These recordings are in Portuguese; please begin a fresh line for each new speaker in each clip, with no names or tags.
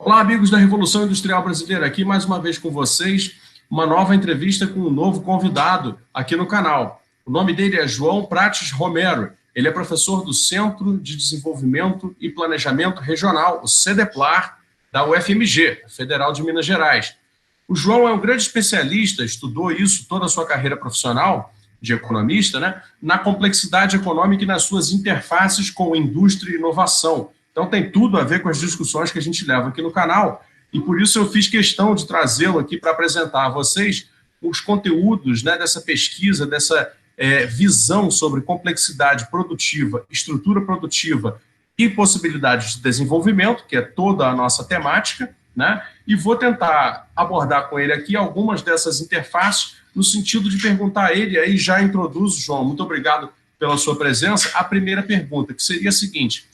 Olá, amigos da Revolução Industrial Brasileira, aqui mais uma vez com vocês, uma nova entrevista com um novo convidado aqui no canal. O nome dele é João Prates Romero, ele é professor do Centro de Desenvolvimento e Planejamento Regional, o CEDEPLAR, da UFMG, Federal de Minas Gerais. O João é um grande especialista, estudou isso toda a sua carreira profissional de economista, né, na complexidade econômica e nas suas interfaces com indústria e inovação. Então tem tudo a ver com as discussões que a gente leva aqui no canal, e por isso eu fiz questão de trazê-lo aqui para apresentar a vocês os conteúdos, né, dessa pesquisa, dessa visão sobre complexidade produtiva, estrutura produtiva e possibilidades de desenvolvimento, que é toda a nossa temática, né? E vou tentar abordar com ele aqui algumas dessas interfaces, no sentido de perguntar a ele, aí já introduzo, João, muito obrigado pela sua presença, a primeira pergunta, que seria a seguinte: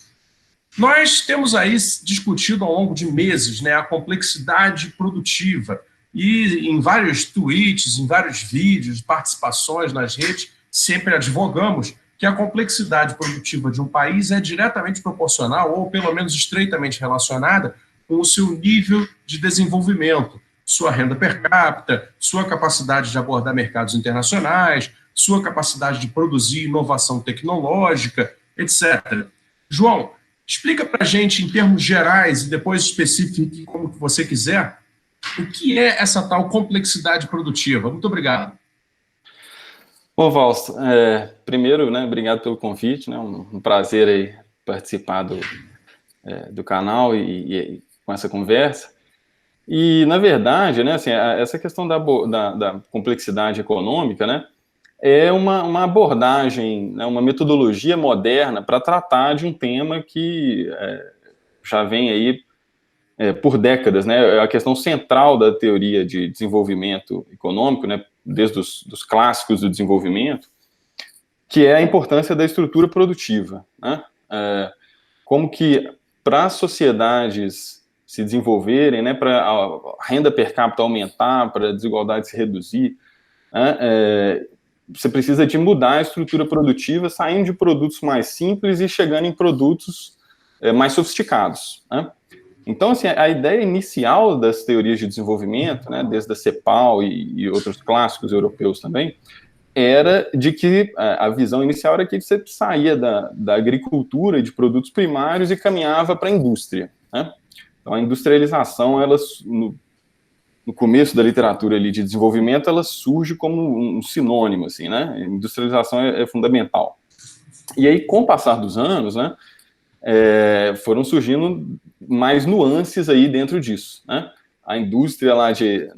nós temos aí discutido ao longo de meses, né, a complexidade produtiva, e em vários tweets, em vários vídeos, participações nas redes, sempre advogamos que a complexidade produtiva de um país é diretamente proporcional, ou pelo menos estreitamente relacionada, com o seu nível de desenvolvimento, sua renda per capita, sua capacidade de abordar mercados internacionais, sua capacidade de produzir inovação tecnológica, etc. João, explica para a gente, em termos gerais, e depois especifique como você quiser, o que é essa tal complexidade produtiva. Muito obrigado.
Bom, Valso, primeiro, né, obrigado pelo convite, né, um prazer aí participar do canal e com essa conversa. E, na verdade, né, assim, essa questão da complexidade econômica, né, é uma abordagem, né, uma metodologia moderna para tratar de um tema que já vem aí por décadas, né, é a questão central da teoria de desenvolvimento econômico, né, desde os clássicos do desenvolvimento, que é a importância da estrutura produtiva, né, como que para as sociedades se desenvolverem, né, para a renda per capita aumentar, para a desigualdade se reduzir, né, você precisa de mudar a estrutura produtiva, saindo de produtos mais simples e chegando em produtos mais sofisticados, né? Então, assim, a ideia inicial das teorias de desenvolvimento, né, desde a CEPAL e outros clássicos europeus também, era de que a visão inicial era que você saía da agricultura e de produtos primários e caminhava para a indústria, né? Então, a industrialização, ela, no começo da literatura ali de desenvolvimento, ela surge como um sinônimo, assim, né? A industrialização é fundamental. E aí, com o passar dos anos, né, foram surgindo mais nuances aí dentro disso, né? A indústria lá de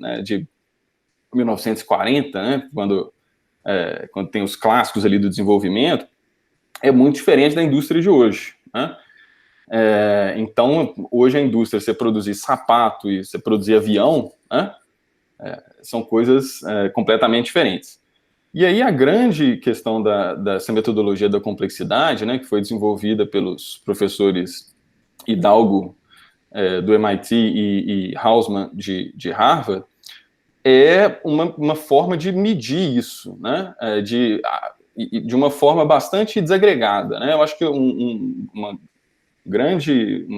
1940, né, quando tem os clássicos ali do desenvolvimento, é muito diferente da indústria de hoje, né? Então, hoje a indústria, você produzir sapato e você produzir avião, né, são coisas completamente diferentes. E aí a grande questão dessa metodologia da complexidade, né, que foi desenvolvida pelos professores Hidalgo do MIT e Hausman de Harvard, é uma forma de medir isso, né, de uma forma bastante desagregada, né? Eu acho que uma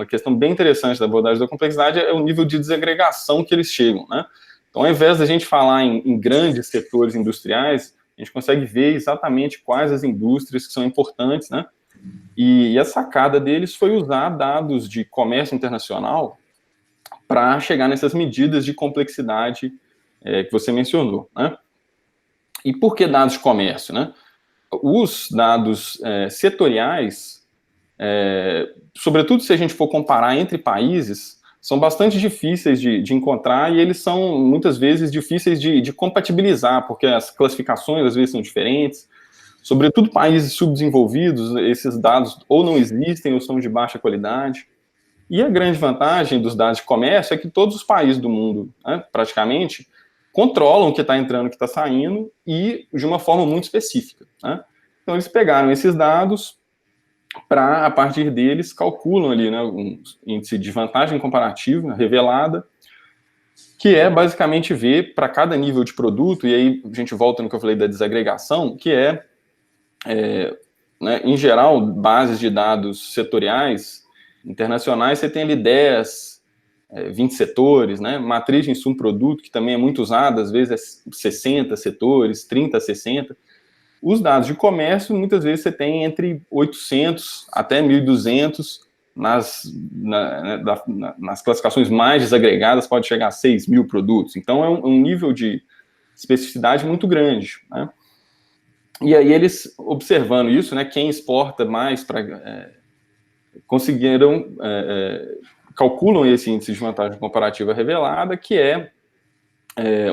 questão bem interessante da abordagem da complexidade é o nível de desagregação que eles chegam, né? Então, ao invés da gente falar em grandes setores industriais, a gente consegue ver exatamente quais as indústrias que são importantes, né? E a sacada deles foi usar dados de comércio internacional para chegar nessas medidas de complexidade que você mencionou, né? E por que dados de comércio, né? Os dados setoriais, sobretudo se a gente for comparar entre países, são bastante difíceis de encontrar e eles são, muitas vezes, difíceis de compatibilizar, porque as classificações, às vezes, são diferentes. Sobretudo países subdesenvolvidos, esses dados ou não existem ou são de baixa qualidade. E a grande vantagem dos dados de comércio é que todos os países do mundo, né, praticamente, controlam o que está entrando, o que está saindo, e de uma forma muito específica, né? Então, eles pegaram esses dados para, a partir deles, calculam ali, né, um índice de vantagem comparativa revelada, que é basicamente ver para cada nível de produto, e aí a gente volta no que eu falei da desagregação, que né, em geral, bases de dados setoriais internacionais, você tem ali 10 20 setores, né? Matriz de insumo-produto, que também é muito usada, às vezes é 60 setores, 30 a 60. Os dados de comércio, muitas vezes você tem entre 800 até 1.200, nas classificações mais desagregadas pode chegar a 6.000 produtos. Então, é um nível de especificidade muito grande, né? E aí, eles, observando isso, né, quem exporta mais conseguiram, calculam esse índice de vantagem comparativa revelada, que é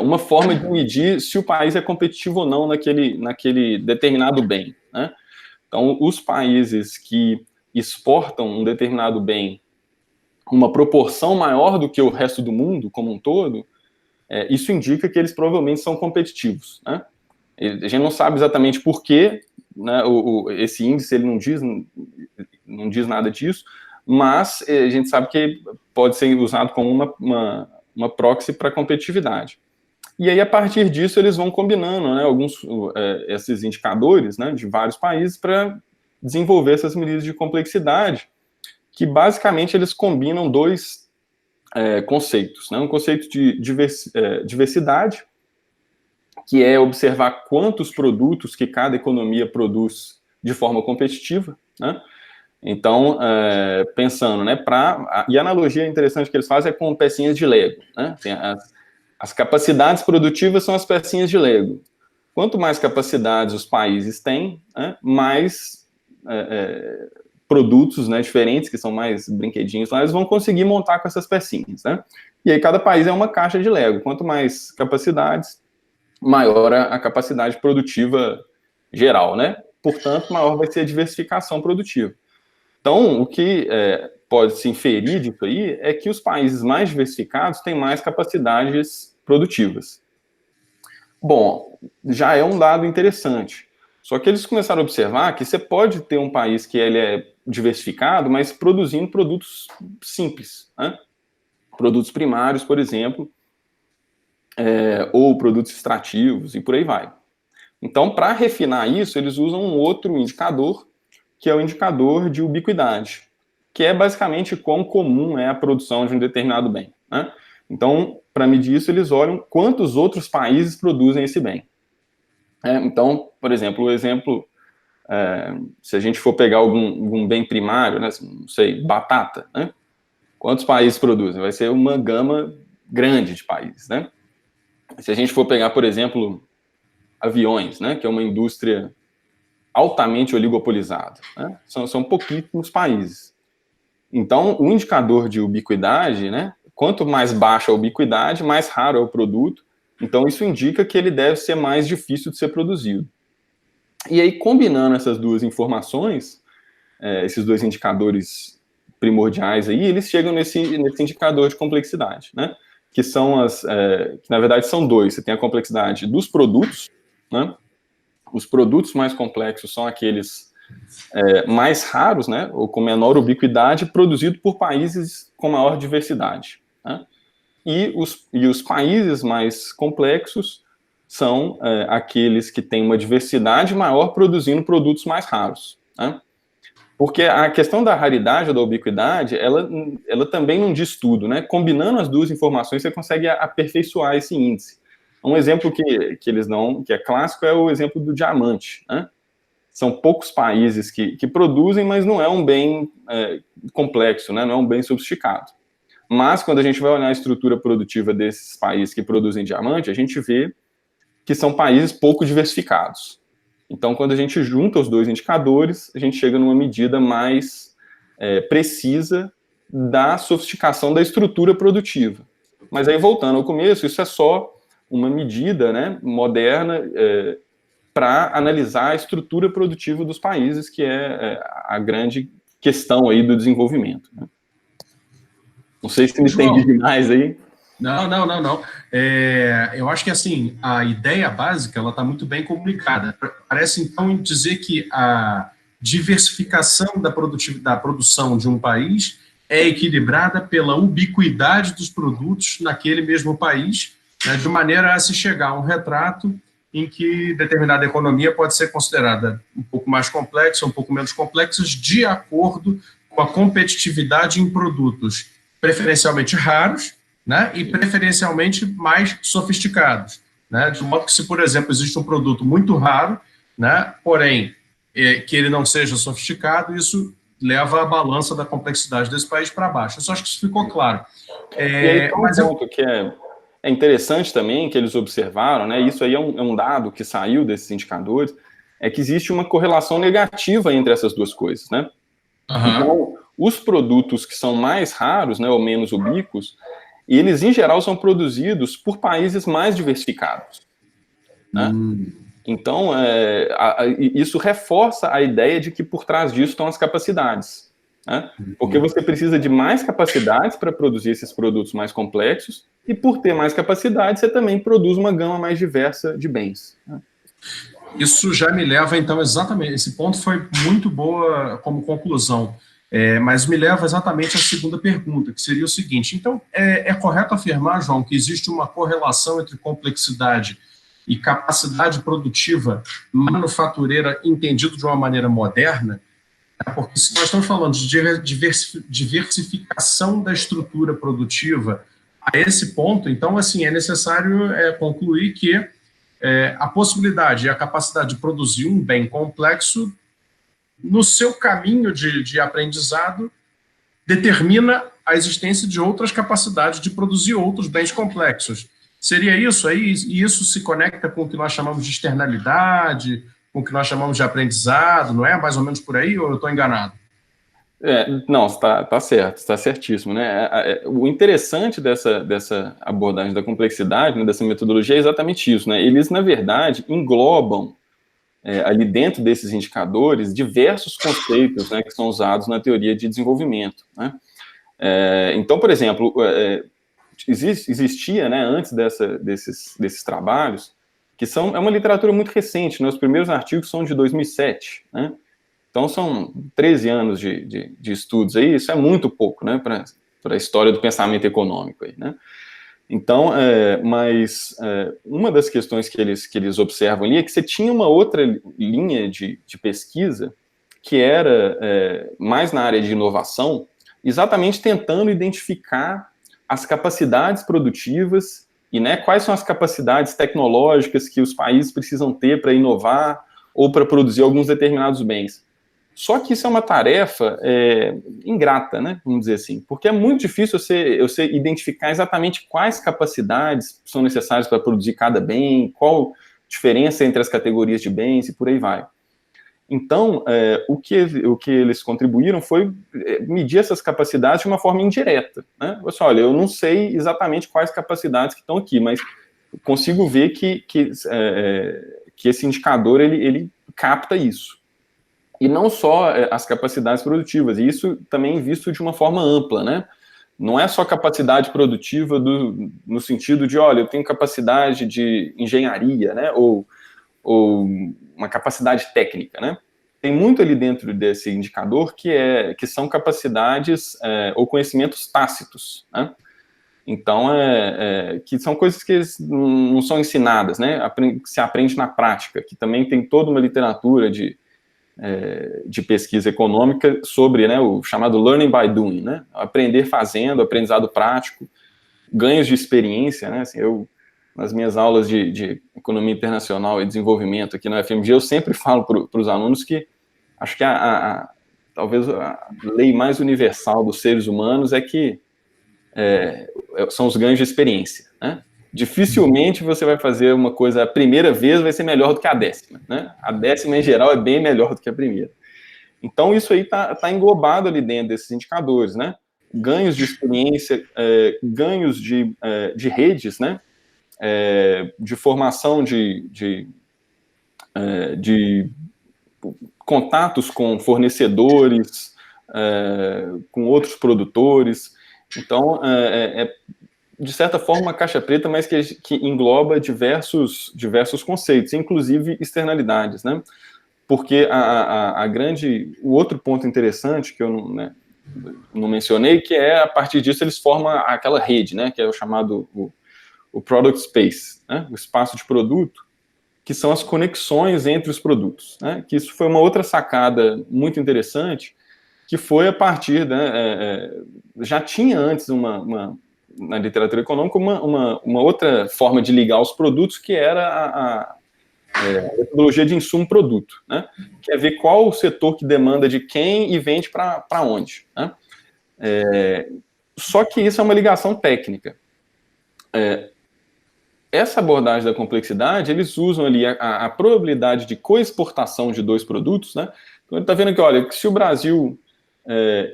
uma forma de medir se o país é competitivo ou não naquele determinado bem, né? Então, os países que exportam um determinado bem uma proporção maior do que o resto do mundo como um todo, isso indica que eles provavelmente são competitivos, né? A gente não sabe exatamente por quê, né, esse índice ele não diz nada disso, mas a gente sabe que pode ser usado como uma proxy para competitividade. E aí, a partir disso, eles vão combinando, né, esses indicadores, né, de vários países para desenvolver essas medidas de complexidade, que basicamente eles combinam dois conceitos, né, um conceito de diversidade, que é observar quantos produtos que cada economia produz de forma competitiva, né? Então, pensando, né, e a analogia interessante que eles fazem é com pecinhas de Lego, né? Tem as capacidades produtivas são as pecinhas de Lego. Quanto mais capacidades os países têm, né, mais produtos, né, diferentes, que são mais brinquedinhos lá, eles vão conseguir montar com essas pecinhas, né? E aí cada país é uma caixa de Lego. Quanto mais capacidades, maior a capacidade produtiva geral, né? Portanto, maior vai ser a diversificação produtiva. Então, o que pode se inferir disso aí é que os países mais diversificados têm mais capacidades produtivas. Bom, já é um dado interessante. Só que eles começaram a observar que você pode ter um país que ele é diversificado, mas produzindo produtos simples, né? Produtos primários, por exemplo, ou produtos extrativos, e por aí vai. Então, para refinar isso, eles usam um outro indicador, que é o indicador de ubiquidade, que é basicamente quão comum é a produção de um determinado bem, né? Então, para medir isso, eles olham quantos outros países produzem esse bem. Então, por exemplo, se a gente for pegar algum bem primário, né, não sei, batata, né? Quantos países produzem? Vai ser uma gama grande de países, né? Se a gente for pegar, por exemplo, aviões, né, que é uma indústria altamente oligopolizada, né, são pouquíssimos países. Então, o indicador de ubiquidade, né, quanto mais baixa a ubiquidade, mais raro é o produto. Então, isso indica que ele deve ser mais difícil de ser produzido. E aí, combinando essas duas informações, esses dois indicadores primordiais aí, eles chegam nesse indicador de complexidade, né? Que são que na verdade são dois. Você tem a complexidade dos produtos, né? Os produtos mais complexos são aqueles mais raros, né? Ou com menor ubiquidade, produzido por países com maior diversidade, né? E os países mais complexos são aqueles que têm uma diversidade maior, produzindo produtos mais raros, né? Porque a questão da raridade ou da ubiquidade, ela também não diz tudo, né? Combinando as duas informações, você consegue aperfeiçoar esse índice. Um exemplo que eles dão, que é clássico, é o exemplo do diamante, né? São poucos países que produzem, mas não é um bem complexo, né? Não é um bem sofisticado. Mas, quando a gente vai olhar a estrutura produtiva desses países que produzem diamante, a gente vê que são países pouco diversificados. Então, quando a gente junta os dois indicadores, a gente chega numa medida mais precisa da sofisticação da estrutura produtiva. Mas aí, voltando ao começo, isso é só uma medida, né, moderna para analisar a estrutura produtiva dos países, que é a grande questão aí do desenvolvimento, né? Não sei se me entendi demais aí.
Não. Eu acho que, assim, a ideia básica, ela está muito bem comunicada. Parece, então, dizer que a diversificação da produção de um país é equilibrada pela ubiquidade dos produtos naquele mesmo país, né, de maneira a se chegar a um retrato em que determinada economia pode ser considerada um pouco mais complexa, um pouco menos complexa, de acordo com a competitividade em produtos preferencialmente raros, né, e preferencialmente mais sofisticados, né, de modo que se, por exemplo, existe um produto muito raro, né, porém, que ele não seja sofisticado, isso leva a balança da complexidade desse país para baixo. Eu só acho que isso ficou claro.
E aí tem um ponto que é interessante também, que eles observaram, né, isso aí é um dado que saiu desses indicadores, é que existe uma correlação negativa entre essas duas coisas, né? Então, os produtos que são mais raros, né, ou menos ubíquos, eles, em geral, são produzidos por países mais diversificados, né? Então, isso reforça a ideia de que por trás disso estão as capacidades, né? Porque você precisa de mais capacidades para produzir esses produtos mais complexos, e por ter mais capacidade, você também produz uma gama mais diversa de bens, né?
Isso já me leva, então, exatamente, esse ponto foi muito boa como conclusão, mas me leva exatamente à segunda pergunta, que seria o seguinte: então, é correto afirmar, João, que existe uma correlação entre complexidade e capacidade produtiva manufatureira entendido de uma maneira moderna? Porque se nós estamos falando de diversificação da estrutura produtiva a esse ponto, então, assim, é necessário concluir que a possibilidade e a capacidade de produzir um bem complexo, no seu caminho de aprendizado, determina a existência de outras capacidades de produzir outros bens complexos. Seria isso aí? E isso se conecta com o que nós chamamos de externalidade, com o que nós chamamos de aprendizado, não é? Mais ou menos por aí, ou eu estou enganado?
Não, está certo, está certíssimo, né? O interessante dessa abordagem da complexidade, né, dessa metodologia, é exatamente isso, né? Eles, na verdade, englobam ali dentro desses indicadores diversos conceitos, né, que são usados na teoria de desenvolvimento, né? Então, por exemplo, existia, né, antes desses trabalhos, que é uma literatura muito recente, né? Os primeiros artigos são de 2007, né? Então, são 13 anos de estudos aí, isso é muito pouco, né, para a história do pensamento econômico aí, né? Então, uma das questões que eles observam ali é que você tinha uma outra linha de pesquisa que era mais na área de inovação, exatamente tentando identificar as capacidades produtivas e, né, quais são as capacidades tecnológicas que os países precisam ter para inovar ou para produzir alguns determinados bens. Só que isso é uma tarefa ingrata, né? Vamos dizer assim, porque é muito difícil você identificar exatamente quais capacidades são necessárias para produzir cada bem, qual diferença entre as categorias de bens e por aí vai. Então, o que eles contribuíram foi medir essas capacidades de uma forma indireta, né? Você, olha, eu não sei exatamente quais capacidades que estão aqui, mas consigo ver que esse indicador ele capta isso. E não só as capacidades produtivas, e isso também visto de uma forma ampla, né? Não é só capacidade produtiva no sentido de, olha, eu tenho capacidade de engenharia, né? Ou uma capacidade técnica, né? Tem muito ali dentro desse indicador que são capacidades ou conhecimentos tácitos, né? Então, que são coisas que não são ensinadas, né? Que se aprende na prática, que também tem toda uma literatura de pesquisa econômica sobre, né, o chamado learning by doing, né, aprender fazendo, aprendizado prático, ganhos de experiência, né, assim, nas minhas aulas de economia internacional e desenvolvimento aqui na UFMG, eu sempre falo para os alunos que acho que talvez a lei mais universal dos seres humanos é que são os ganhos de experiência, né? Dificilmente você vai fazer uma coisa a primeira vez vai ser melhor do que a décima, né? A décima, em geral, é bem melhor do que a primeira. Então, isso aí tá englobado ali dentro desses indicadores, né? Ganhos de experiência, ganhos de redes, né? De formação de contatos com fornecedores, com outros produtores. Então, de certa forma, uma caixa preta, mas que engloba diversos conceitos, inclusive externalidades, né? Porque o outro ponto interessante que eu não mencionei, que a partir disso eles formam aquela rede, né? Que é o chamado o product space, né? O espaço de produto, que são as conexões entre os produtos, né? Que isso foi uma outra sacada muito interessante, que foi a partir, né, já tinha antes na literatura econômica uma outra forma de ligar os produtos, que era a metodologia de insumo-produto, né, que é ver qual o setor que demanda de quem e vende para onde, né. Só que isso é uma ligação técnica. Essa abordagem da complexidade, eles usam ali a probabilidade de coexportação de dois produtos, né. Então, ele está vendo aqui, olha, que se o Brasil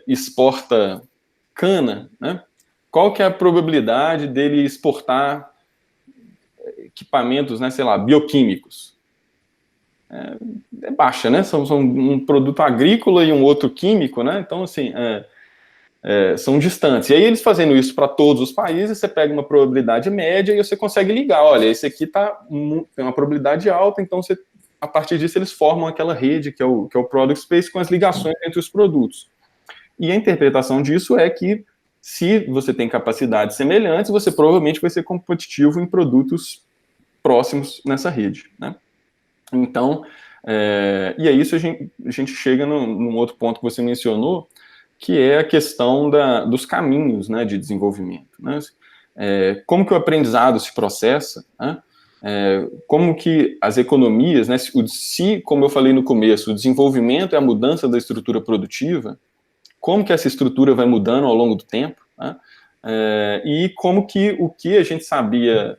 exporta cana, né, qual que é a probabilidade dele exportar equipamentos, né, sei lá, bioquímicos? É baixa, né? São um produto agrícola e um outro químico, né? Então, assim, são distantes. E aí, eles fazendo isso para todos os países, você pega uma probabilidade média e você consegue ligar. Olha, esse aqui tem uma probabilidade alta, então a partir disso eles formam aquela rede que é o Product Space com as ligações entre os produtos. E a interpretação disso é que se você tem capacidades semelhantes, você provavelmente vai ser competitivo em produtos próximos nessa rede, né? Então, e aí isso a gente chega num outro ponto que você mencionou, que é a questão dos caminhos, né, de desenvolvimento, né? Como que o aprendizado se processa, né? Como que as economias, né, como eu falei no começo, o desenvolvimento é a mudança da estrutura produtiva, como que essa estrutura vai mudando ao longo do tempo, né? E como que o que a gente sabia,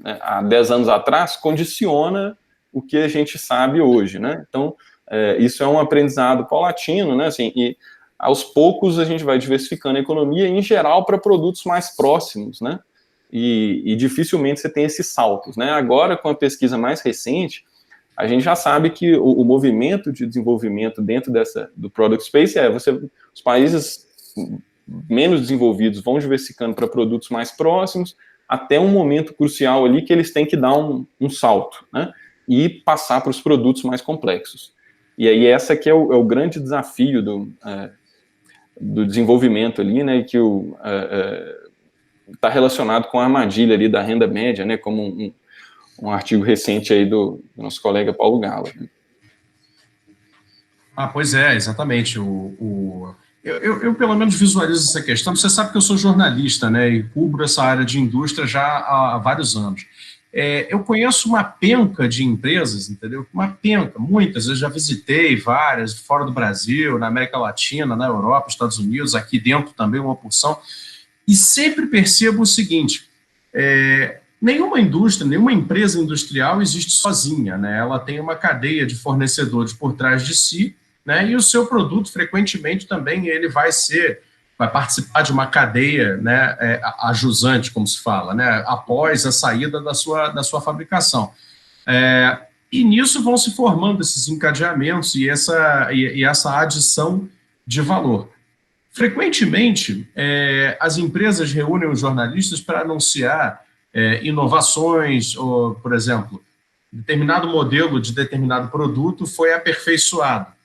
né, há 10 anos atrás condiciona o que a gente sabe hoje, né? Então, isso é um aprendizado paulatino, né? Assim, e aos poucos a gente vai diversificando a economia, em geral, para produtos mais próximos, né? E dificilmente você tem esses saltos, né? Agora, com a pesquisa mais recente, a gente já sabe que o movimento de desenvolvimento dentro do Product Space os países menos desenvolvidos vão diversificando para produtos mais próximos, até um momento crucial ali que eles têm que dar um salto, né? E passar para os produtos mais complexos. E aí essa aqui é o grande desafio do desenvolvimento ali, né? Que está relacionado com a armadilha ali da renda média, né? Como um artigo recente aí do nosso colega Paulo Gala. Né?
Pois é, exatamente. Eu pelo menos visualizo essa questão. Você sabe que eu sou jornalista, né, e cubro essa área de indústria já há vários anos. Eu conheço uma penca de empresas, entendeu? Uma penca, muitas. Eu já visitei várias, fora do Brasil, na América Latina, na Europa, Estados Unidos, aqui dentro também uma porção. E sempre percebo o seguinte: nenhuma indústria, nenhuma empresa industrial existe sozinha, né? Ela tem uma cadeia de fornecedores por trás de si, né? E o seu produto, frequentemente, também ele vai participar de uma cadeia, né, ajusante, como se fala, né, após a saída da sua fabricação. E nisso vão se formando esses encadeamentos e essa adição de valor. Frequentemente, as empresas reúnem os jornalistas para anunciar inovações, ou, por exemplo, determinado modelo de determinado produto foi aperfeiçoado.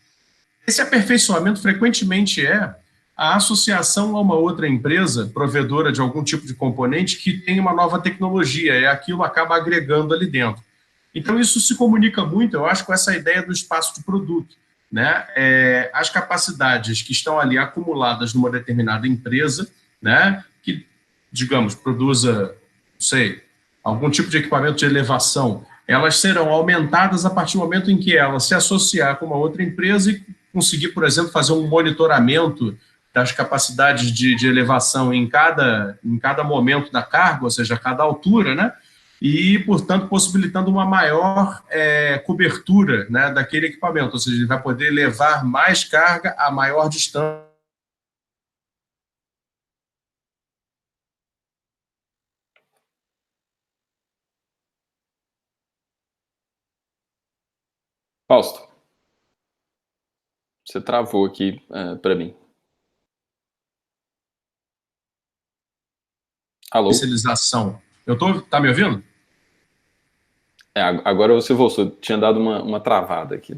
Esse aperfeiçoamento frequentemente é a associação a uma outra empresa provedora de algum tipo de componente que tem uma nova tecnologia, e aquilo acaba agregando ali dentro. Então, isso se comunica muito, eu acho, com essa ideia do espaço de produto, né? As capacidades que estão ali acumuladas numa determinada empresa, né, que, digamos, produza, não sei, algum tipo de equipamento de elevação, elas serão aumentadas a partir do momento em que ela se associar com uma outra empresa e conseguir, por exemplo, fazer um monitoramento das capacidades de elevação em cada momento da carga, ou seja, a cada altura, né? E, portanto, possibilitando uma maior cobertura, né, daquele equipamento, ou seja, ele vai poder levar mais carga a maior distância.
Fausto, você travou aqui para mim. Alô?
Especialização. Tá me ouvindo?
Agora você voltou, tinha dado uma travada aqui.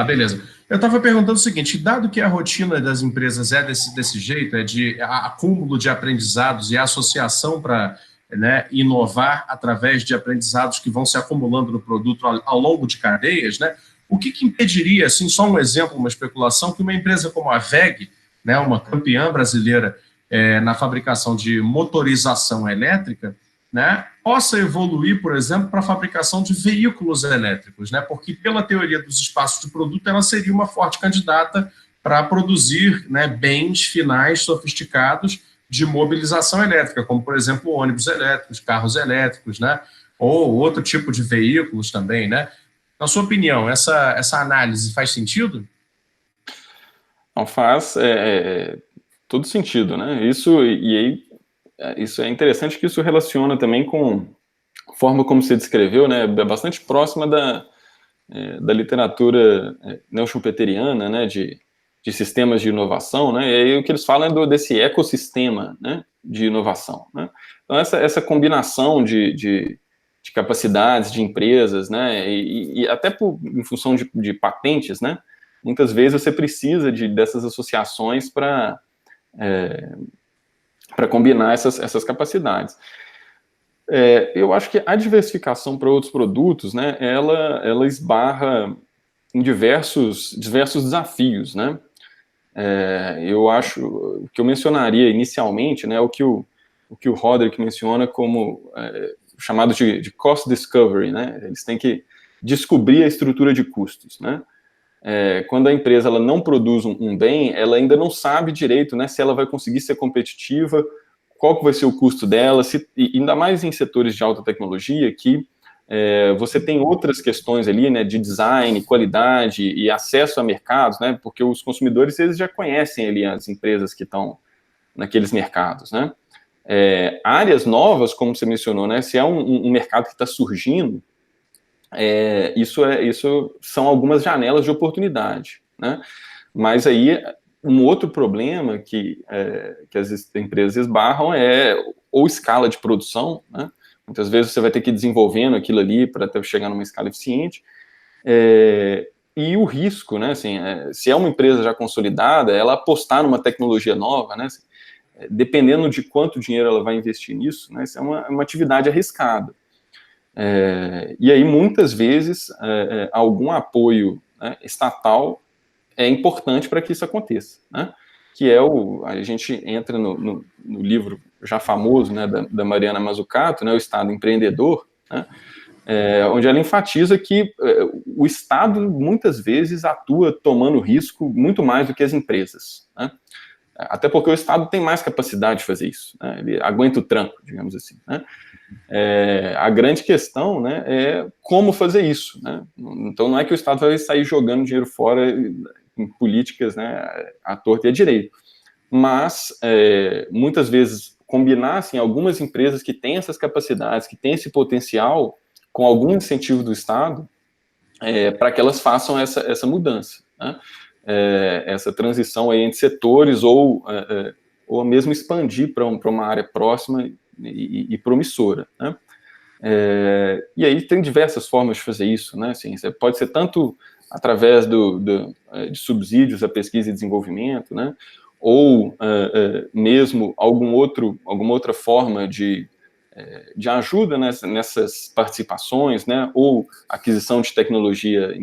Beleza. Eu estava perguntando o seguinte: dado que a rotina das empresas é desse jeito, é de acúmulo de aprendizados e associação para, né, inovar através de aprendizados que vão se acumulando no produto ao longo de cadeias, né, o que impediria, assim, só um exemplo, uma especulação, que uma empresa como a WEG né, uma campeã brasileira na fabricação de motorização elétrica, né, possa evoluir, por exemplo, para a fabricação de veículos elétricos, né, porque, pela teoria dos espaços de produto, ela seria uma forte candidata para produzir, né, bens finais sofisticados de mobilização elétrica, como, por exemplo, ônibus elétricos, carros elétricos, né, ou outro tipo de veículos também, né? Na sua opinião, essa análise faz sentido?
Não faz todo sentido, né? Isso é interessante que isso relaciona também com a forma como você descreveu, né? É bastante próxima da literatura neo-schumpeteriana, né? De sistemas de inovação, né? E aí o que eles falam é desse ecossistema, né? De inovação, né? Então essa combinação de capacidades de empresas, né? E até em função de patentes, né? Muitas vezes você precisa dessas associações para combinar essas capacidades. Eu acho que a diversificação para outros produtos, né, ela esbarra em diversos desafios, né? Eu acho, o que eu mencionaria inicialmente, né, o que o Roderick menciona como chamado de cost discovery, né? Eles têm que descobrir a estrutura de custos, né? Quando a empresa ela não produz um bem, ela ainda não sabe direito, né, se ela vai conseguir ser competitiva, qual que vai ser o custo dela, e ainda mais em setores de alta tecnologia, que você tem outras questões ali, né, de design, qualidade e acesso a mercados, né, porque os consumidores eles já conhecem ali as empresas que estão naqueles mercados, né. Áreas novas, como você mencionou, né, se é um mercado que está surgindo, isso são algumas janelas de oportunidade, né? Mas aí um outro problema que as empresas esbarram ou escala de produção, né? Muitas vezes você vai ter que ir desenvolvendo aquilo ali para até chegar numa escala eficiente, e o risco, né? Assim, se é uma empresa já consolidada, ela apostar numa tecnologia nova, né? Assim, dependendo de quanto dinheiro ela vai investir nisso, né? Isso é uma atividade arriscada. E aí, muitas vezes, algum apoio, né, estatal é importante para que isso aconteça, né? Que a gente entra no livro já famoso, né, da Mariana Mazzucato, né, O Estado Empreendedor, né, onde ela enfatiza que o Estado, muitas vezes, atua tomando risco muito mais do que as empresas, né? Até porque o Estado tem mais capacidade de fazer isso, né? Ele aguenta o tranco, digamos assim, né? A grande questão, né, é como fazer isso, né? Então não é que o Estado vai sair jogando dinheiro fora em políticas, né, à torta e à direita, mas muitas vezes combinar assim, algumas empresas que têm essas capacidades, que têm esse potencial, com algum incentivo do Estado, para que elas façam essa mudança, né? Essa transição aí entre setores ou mesmo expandir para uma área próxima e promissora, né? E aí tem diversas formas de fazer isso, né? Assim, pode ser tanto através de subsídios à pesquisa e desenvolvimento, né? Ou mesmo alguma outra forma de ajuda nessas participações, né? Ou aquisição de tecnologia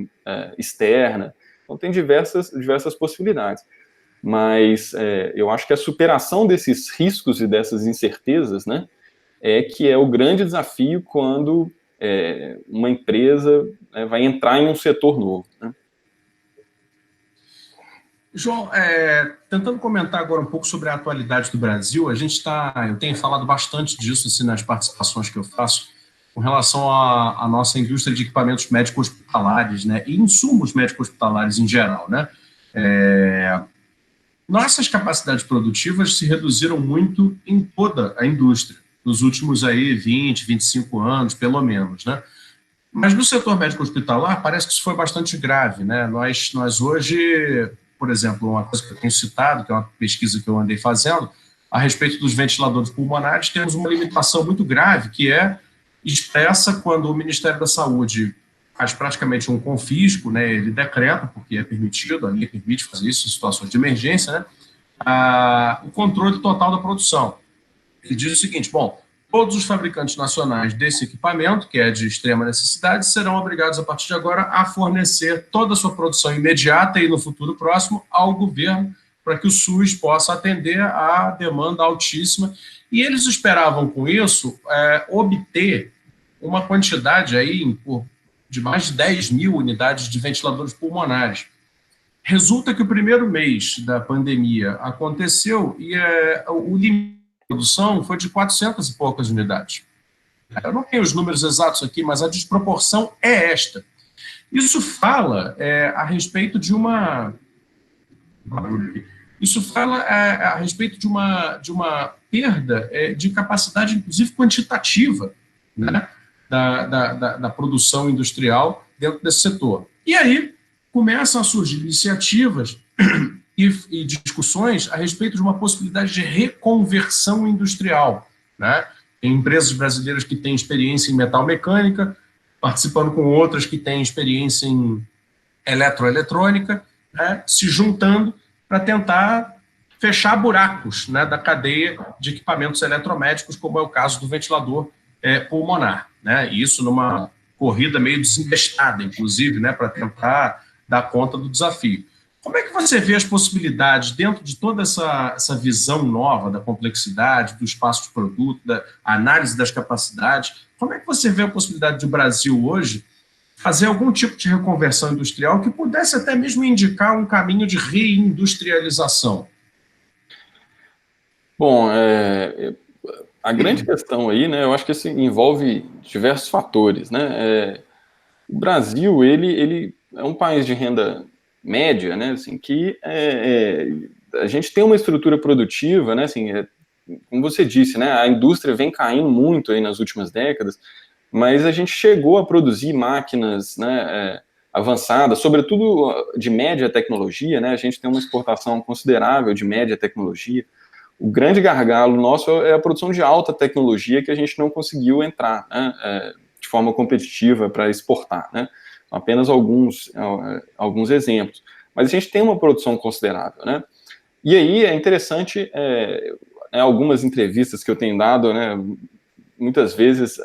externa. Então tem diversas possibilidades. Mas eu acho que a superação desses riscos e dessas incertezas, né, que é o grande desafio quando uma empresa vai entrar em um setor novo, né?
João, tentando comentar agora um pouco sobre a atualidade do Brasil, eu tenho falado bastante disso assim, nas participações que eu faço com relação à nossa indústria de equipamentos médico-hospitalares, né, e insumos médico-hospitalares em geral, né? Nossas capacidades produtivas se reduziram muito em toda a indústria, nos últimos aí 20, 25 anos, pelo menos, né? Mas no setor médico-hospitalar parece que isso foi bastante grave, né? Nós hoje, por exemplo, uma coisa que eu tenho citado, que é uma pesquisa que eu andei fazendo, a respeito dos ventiladores pulmonares, temos uma limitação muito grave, que é expressa quando o Ministério da Saúde faz praticamente um confisco, né? Ele decreta, porque é permitido, a lei permite fazer isso em situações de emergência, né? O controle total da produção. Ele diz o seguinte, bom, todos os fabricantes nacionais desse equipamento, que é de extrema necessidade, serão obrigados, a partir de agora, a fornecer toda a sua produção imediata e no futuro próximo ao governo, para que o SUS possa atender à demanda altíssima. E eles esperavam, com isso, obter uma quantidade aí de mais de 10 mil unidades de ventiladores pulmonares. Resulta que o primeiro mês da pandemia aconteceu e o limite de produção foi de 400 e poucas unidades. Eu não tenho os números exatos aqui, mas a desproporção é esta. Isso fala a respeito de uma... Isso fala a respeito de uma perda de capacidade, inclusive quantitativa, né, da produção industrial dentro desse setor. E aí começam a surgir iniciativas e discussões a respeito de uma possibilidade de reconversão industrial, né? Tem empresas brasileiras que têm experiência em metal mecânica, participando com outras que têm experiência em eletroeletrônica, né, se juntando para tentar fechar buracos, né, da cadeia de equipamentos eletromédicos, como é o caso do ventilador pulmonar, né? Isso numa corrida meio desembestada, inclusive, né, para tentar dar conta do desafio. Como é que você vê as possibilidades dentro de toda essa visão nova da complexidade, do espaço de produto, da análise das capacidades? Como é que você vê a possibilidade do Brasil hoje fazer algum tipo de reconversão industrial que pudesse até mesmo indicar um caminho de reindustrialização?
Bom, a grande questão aí, né, eu acho que isso envolve diversos fatores, né? O Brasil, ele é um país de renda média, né, assim, que a gente tem uma estrutura produtiva, né, assim, como você disse, né, a indústria vem caindo muito aí nas últimas décadas, mas a gente chegou a produzir máquinas, né, avançadas, sobretudo de média tecnologia, né, a gente tem uma exportação considerável de média tecnologia. O grande gargalo nosso é a produção de alta tecnologia que a gente não conseguiu entrar, né, de forma competitiva para exportar, né. Apenas alguns exemplos. Mas a gente tem uma produção considerável, né? E aí é interessante, algumas entrevistas que eu tenho dado, né, muitas vezes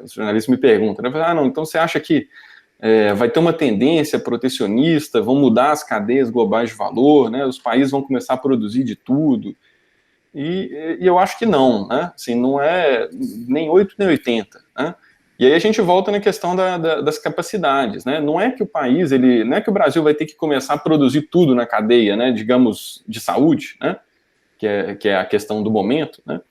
os jornalistas me perguntam, né, não, então você acha que vai ter uma tendência protecionista, vão mudar as cadeias globais de valor, né, os países vão começar a produzir de tudo? E eu acho que não, né? Assim, não é nem 8 nem 80, né? E aí a gente volta na questão das capacidades, né? Não é que o país, não é que o Brasil vai ter que começar a produzir tudo na cadeia, né? Digamos, de saúde, né? Que é a questão do momento, né?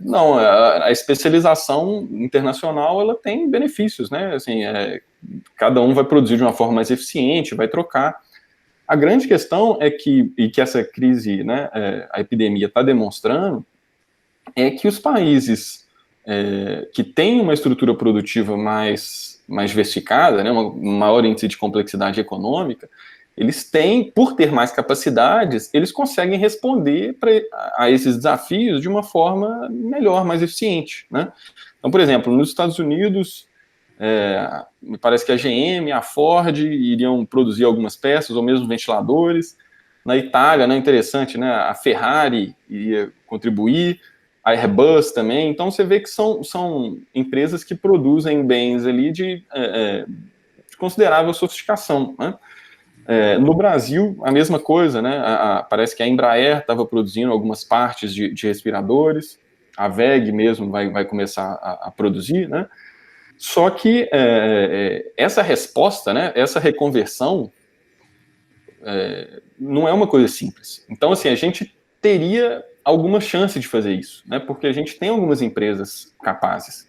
Não, a especialização internacional, ela tem benefícios, né? Assim, cada um vai produzir de uma forma mais eficiente, vai trocar. A grande questão é que essa crise, né, a epidemia está demonstrando, é que os países que têm uma estrutura produtiva mais diversificada, né, um maior índice de complexidade econômica, eles têm, por ter mais capacidades, eles conseguem responder a esses desafios de uma forma melhor, mais eficiente, né? Então, por exemplo, nos Estados Unidos, me parece que a GM, a Ford iriam produzir algumas peças, ou mesmo ventiladores. Na Itália, né, interessante, né, a Ferrari iria contribuir, a Airbus também. Então você vê que são empresas que produzem bens ali de considerável sofisticação, né? No Brasil, a mesma coisa, né? Parece que a Embraer estava produzindo algumas partes de respiradores, a WEG mesmo vai começar a produzir, né? Só que essa resposta, né, essa reconversão, não é uma coisa simples. Então, assim, a gente teria alguma chance de fazer isso, né, porque a gente tem algumas empresas capazes.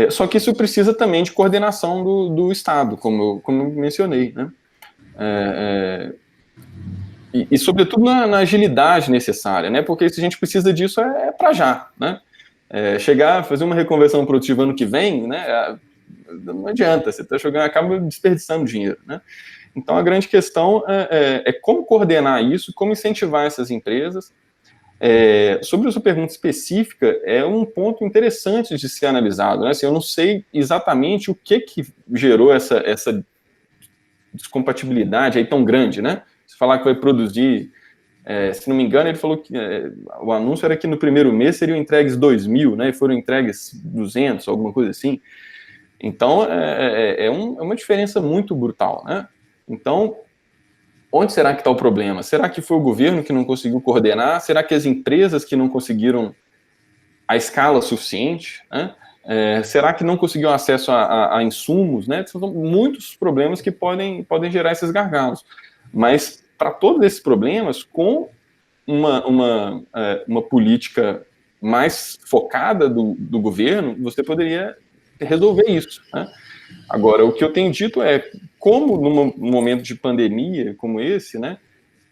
Só que isso precisa também de coordenação do Estado, como eu mencionei, né. E sobretudo, na agilidade necessária, né, porque se a gente precisa disso para já, né. Chegar, fazer uma reconversão produtiva ano que vem, né, não adianta, você acaba desperdiçando dinheiro, né? Então, a grande questão é como coordenar isso, como incentivar essas empresas. Sobre a sua pergunta específica, é um ponto interessante de ser analisado, né? Assim, eu não sei exatamente o que gerou essa descompatibilidade aí tão grande, né? Se falar que vai produzir, se não me engano, ele falou que o anúncio era que no primeiro mês seriam entregues 2.000, né? E foram entregues 200, alguma coisa assim. Então, é uma diferença muito brutal, né? Então, onde será que está o problema? Será que foi o governo que não conseguiu coordenar? Será que as empresas que não conseguiram a escala suficiente, né? Será que não conseguiu acesso a insumos, né? São muitos problemas que podem gerar esses gargalos. Mas, para todos esses problemas, com uma política mais focada do governo, você poderia resolver isso, né? Agora, o que eu tenho dito é, como num momento de pandemia como esse, né,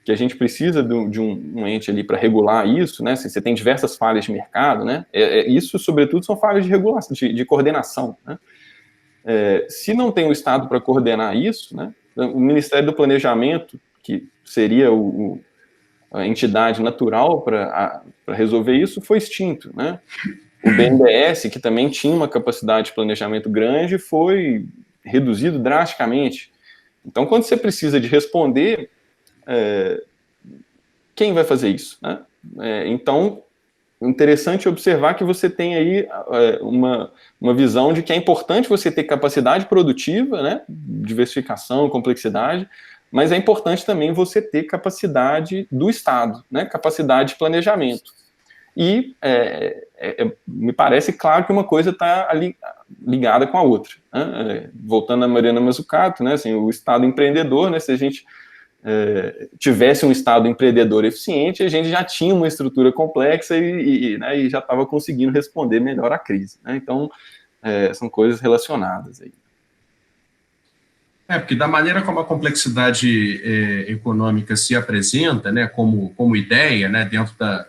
que a gente precisa de um ente ali para regular isso, né? Você tem diversas falhas de mercado, né? Isso, sobretudo, são falhas de regulação, de coordenação, né? Se não tem o Estado para coordenar isso, né? O Ministério do Planejamento, que seria a entidade natural para resolver isso, foi extinto, né? O BNDES, que também tinha uma capacidade de planejamento grande, foi reduzido drasticamente. Então, quando você precisa de responder, quem vai fazer isso, né? Então, interessante observar que você tem aí uma visão de que é importante você ter capacidade produtiva, né? Diversificação, complexidade, mas é importante também você ter capacidade do Estado, né? Capacidade de planejamento. E me parece claro que uma coisa está ligada com a outra, né? Voltando a Mariana Mazzucato, né? Assim, o Estado empreendedor, né? Se a gente tivesse um Estado empreendedor eficiente, a gente já tinha uma estrutura complexa né, e já estava conseguindo responder melhor à crise, né? Então, são coisas relacionadas aí.
Porque da maneira como a complexidade econômica se apresenta, né, como ideia, né, dentro da...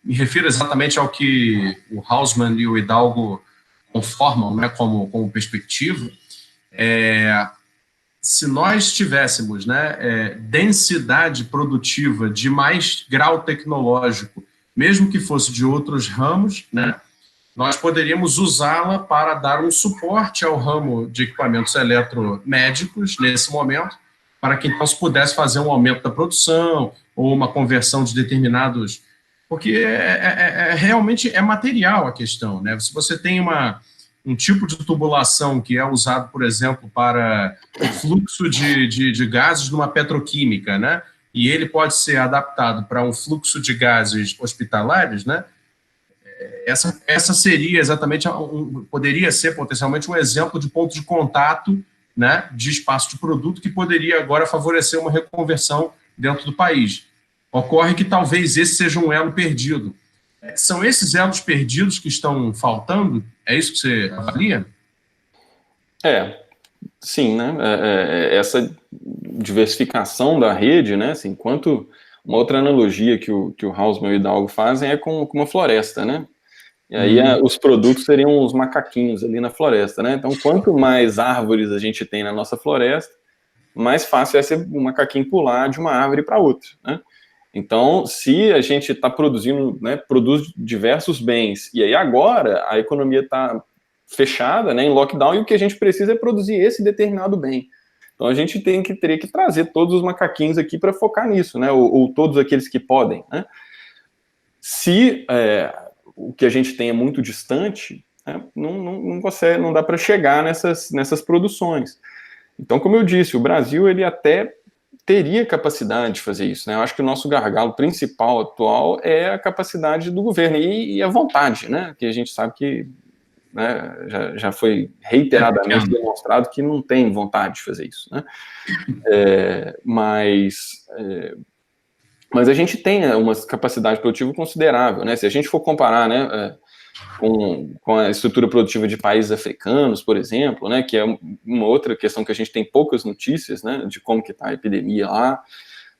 Me refiro exatamente ao que o Hausmann e o Hidalgo conformam, né, como perspectiva. Se nós tivéssemos, né, densidade produtiva de mais grau tecnológico, mesmo que fosse de outros ramos, né, nós poderíamos usá-la para dar um suporte ao ramo de equipamentos eletromédicos nesse momento, para que então se pudesse fazer um aumento da produção ou uma conversão de determinados... Porque realmente é material a questão, né? Se você tem um tipo de tubulação que é usado, por exemplo, para o fluxo de gases numa petroquímica, né? E ele pode ser adaptado para um fluxo de gases hospitalares, né? Essa seria exatamente, poderia ser potencialmente um exemplo de ponto de contato, né, de espaço de produto que poderia agora favorecer uma reconversão dentro do país. Ocorre que talvez esse seja um elo perdido. São esses elos perdidos que estão faltando? É isso que você avalia?
Sim, né? Essa diversificação da rede, né? Assim, uma outra analogia que o Hausmann e o Hidalgo fazem é com uma floresta, né? E aí os produtos seriam os macaquinhos ali na floresta, né? Então, quanto mais árvores a gente tem na nossa floresta, mais fácil é ser um macaquinho pular de uma árvore para outra, né? Então, se a gente está produzindo, né, produz diversos bens, e aí agora a economia está fechada, né, em lockdown, e o que a gente precisa é produzir esse determinado bem. Então, a gente teria que trazer todos os macaquinhos aqui para focar nisso, né, ou todos aqueles que podem, né? Se o que a gente tem é muito distante, né, não dá para chegar nessas produções. Então, como eu disse, o Brasil ele até teria capacidade de fazer isso, né? Eu acho que o nosso gargalo principal atual é a capacidade do governo e a vontade, né? Que a gente sabe que, né, já foi reiteradamente demonstrado que não tem vontade de fazer isso, né? Mas a gente tem uma capacidade produtiva considerável, né? Se a gente for comparar, né, com a estrutura produtiva de países africanos, por exemplo, né, que é uma outra questão que a gente tem poucas notícias, né, de como que está a epidemia lá,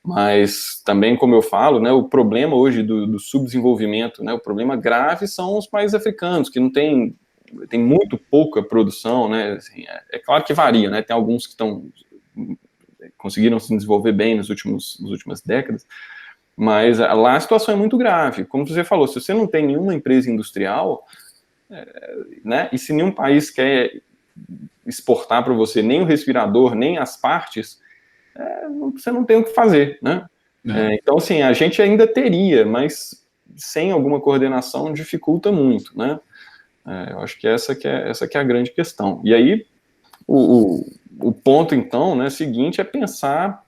mas também, como eu falo, né, o problema hoje do subdesenvolvimento, né, o problema grave são os países africanos, que não tem muito pouca produção, né, assim, claro que varia, né, tem alguns que conseguiram se desenvolver bem nas últimas décadas, mas lá a situação é muito grave. Como você falou, se você não tem nenhuma empresa industrial, né, e se nenhum país quer exportar para você nem o respirador, nem as partes, você não tem o que fazer, né? Então, assim, a gente ainda teria, mas sem alguma coordenação dificulta muito, né? Eu acho que essa que é a grande questão. E aí, o ponto, então, né, seguinte é pensar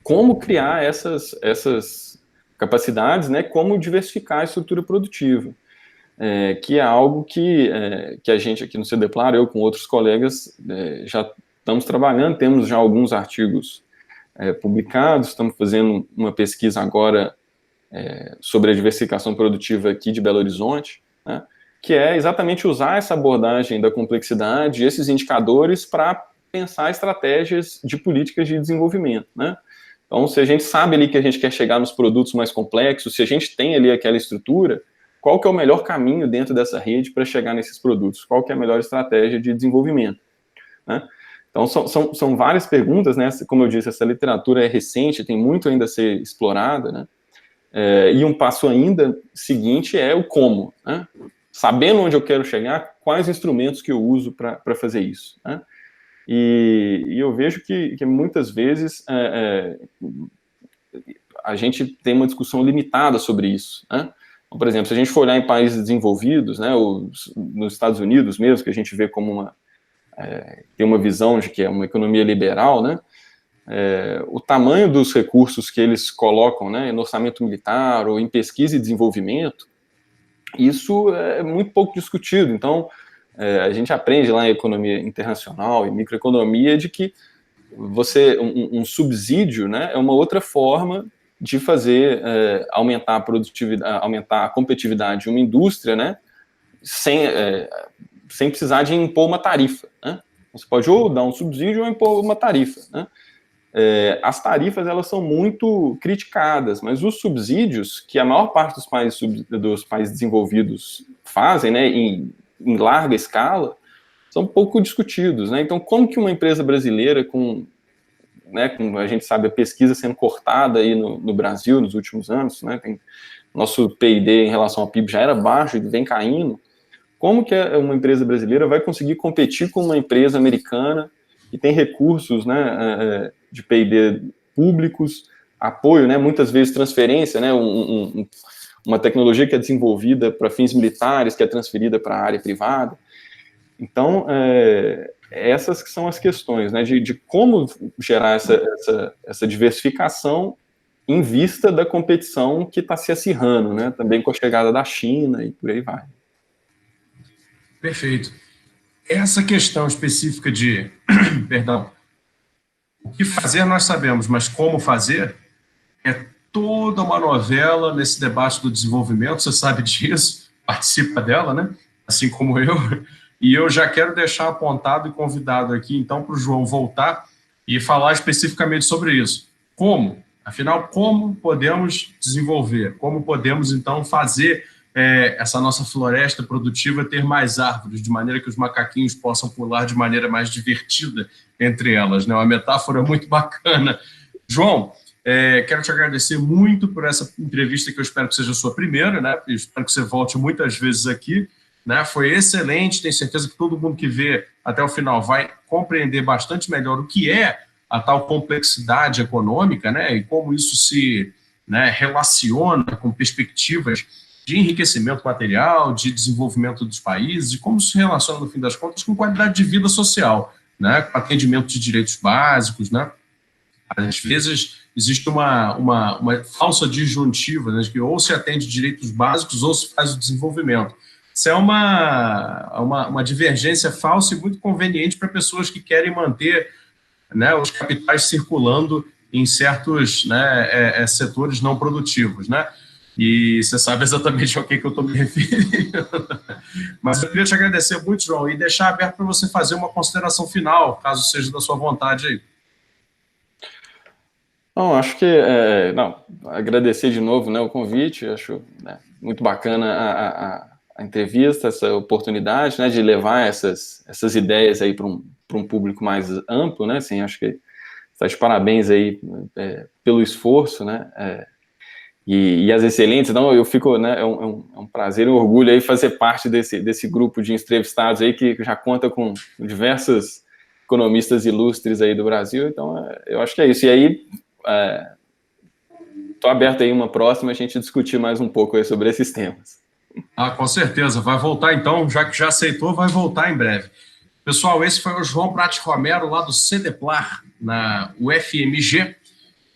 como criar essas capacidades, né, como diversificar a estrutura produtiva, que é algo que a gente aqui no CDPLAR, eu com outros colegas, já estamos trabalhando, temos já alguns artigos publicados, estamos fazendo uma pesquisa agora sobre a diversificação produtiva aqui de Belo Horizonte, né, que é exatamente usar essa abordagem da complexidade, esses indicadores, para pensar estratégias de políticas de desenvolvimento, né? Então, se a gente sabe ali que a gente quer chegar nos produtos mais complexos, se a gente tem ali aquela estrutura, qual que é o melhor caminho dentro dessa rede para chegar nesses produtos? Qual que é a melhor estratégia de desenvolvimento, né? Então, são várias perguntas, né? Como eu disse, essa literatura é recente, tem muito ainda a ser explorada, né? E um passo ainda seguinte é o como, né? Sabendo onde eu quero chegar, quais instrumentos que eu uso para fazer isso, né? E eu vejo que muitas vezes a gente tem uma discussão limitada sobre isso, né? Então, por exemplo, se a gente for olhar em países desenvolvidos, né, nos Estados Unidos mesmo, que a gente vê como tem uma visão de que é uma economia liberal, né? O tamanho dos recursos que eles colocam, né, no orçamento militar ou em pesquisa e desenvolvimento, isso é muito pouco discutido. Então, a gente aprende lá em economia internacional e microeconomia de que um subsídio, né, é uma outra forma de fazer aumentar a produtividade, aumentar a competitividade de uma indústria, né, sem precisar de impor uma tarifa, né? Você pode ou dar um subsídio ou impor uma tarifa, né? As tarifas, elas são muito criticadas, mas os subsídios, que a maior parte dos países desenvolvidos fazem, né, em larga escala, são pouco discutidos, né? Então, como que uma empresa brasileira com a gente sabe, a pesquisa sendo cortada aí no Brasil nos últimos anos, né? Nosso PID em relação ao PIB já era baixo e vem caindo. Como que uma empresa brasileira vai conseguir competir com uma empresa americana que tem recursos, né, de PIB públicos, apoio, né, muitas vezes transferência, né, uma tecnologia que é desenvolvida para fins militares, que é transferida para a área privada. Então, essas que são as questões, né, de como gerar essa diversificação em vista da competição que está se acirrando, né, também com a chegada da China e por aí vai.
Perfeito. Essa questão específica de, perdão, o que fazer nós sabemos, mas como fazer é toda uma novela nesse debate do desenvolvimento, você sabe disso, participa dela, né? Assim como eu, e eu já quero deixar apontado e convidado aqui, então, para o João voltar e falar especificamente sobre isso. Como? Afinal, como podemos desenvolver? Como podemos, então, fazer essa nossa floresta produtiva ter mais árvores, de maneira que os macaquinhos possam pular de maneira mais divertida entre elas, né? Uma metáfora muito bacana. João, quero te agradecer muito por essa entrevista, que eu espero que seja a sua primeira, né? Eu espero que você volte muitas vezes aqui, né? Foi excelente, tenho certeza que todo mundo que vê até o final vai compreender bastante melhor o que é a tal complexidade econômica, né? E como isso se, né, relaciona com perspectivas de enriquecimento material, de desenvolvimento dos países, e como isso se relaciona, no fim das contas, com qualidade de vida social, né, com atendimento de direitos básicos, né? Às vezes existe uma falsa disjuntiva, né, de que ou se atende direitos básicos ou se faz o desenvolvimento. Isso é uma divergência falsa e muito conveniente para pessoas que querem manter, né, os capitais circulando em certos, né, setores não produtivos, né? E você sabe exatamente ao que eu estou me referindo. Mas eu queria te agradecer muito, João, e deixar aberto para você fazer uma consideração final, caso seja da sua vontade aí.
Não, acho que, agradecer de novo, né, o convite, acho, né, muito bacana a entrevista, essa oportunidade, né, de levar essas ideias aí para um público mais amplo, né, assim, acho que está de parabéns aí pelo esforço, né, e as excelentes. Então, eu fico, né, é um prazer e um orgulho aí fazer parte desse grupo de entrevistados aí que já conta com diversos economistas ilustres aí do Brasil. Então, eu acho que é isso. E aí, estou aberto aí uma próxima a gente discutir mais um pouco aí sobre esses temas.
Com certeza. Vai voltar então, já que já aceitou, vai voltar em breve. Pessoal, esse foi o João Prates Romero, lá do CDPLAR, na UFMG.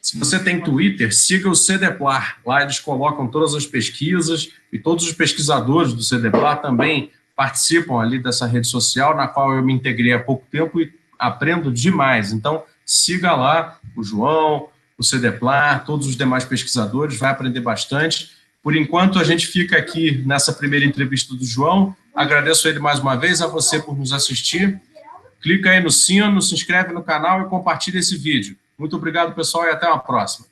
Se você tem Twitter, siga o CDPLAR. Lá eles colocam todas as pesquisas e todos os pesquisadores do CDPLAR também participam ali dessa rede social, na qual eu me integrei há pouco tempo e aprendo demais. Então, siga lá o João, o CDPLAR, todos os demais pesquisadores, vai aprender bastante. Por enquanto, a gente fica aqui nessa primeira entrevista do João. Agradeço ele mais uma vez, a você por nos assistir. Clica aí no sino, se inscreve no canal e compartilha esse vídeo. Muito obrigado, pessoal, e até uma próxima.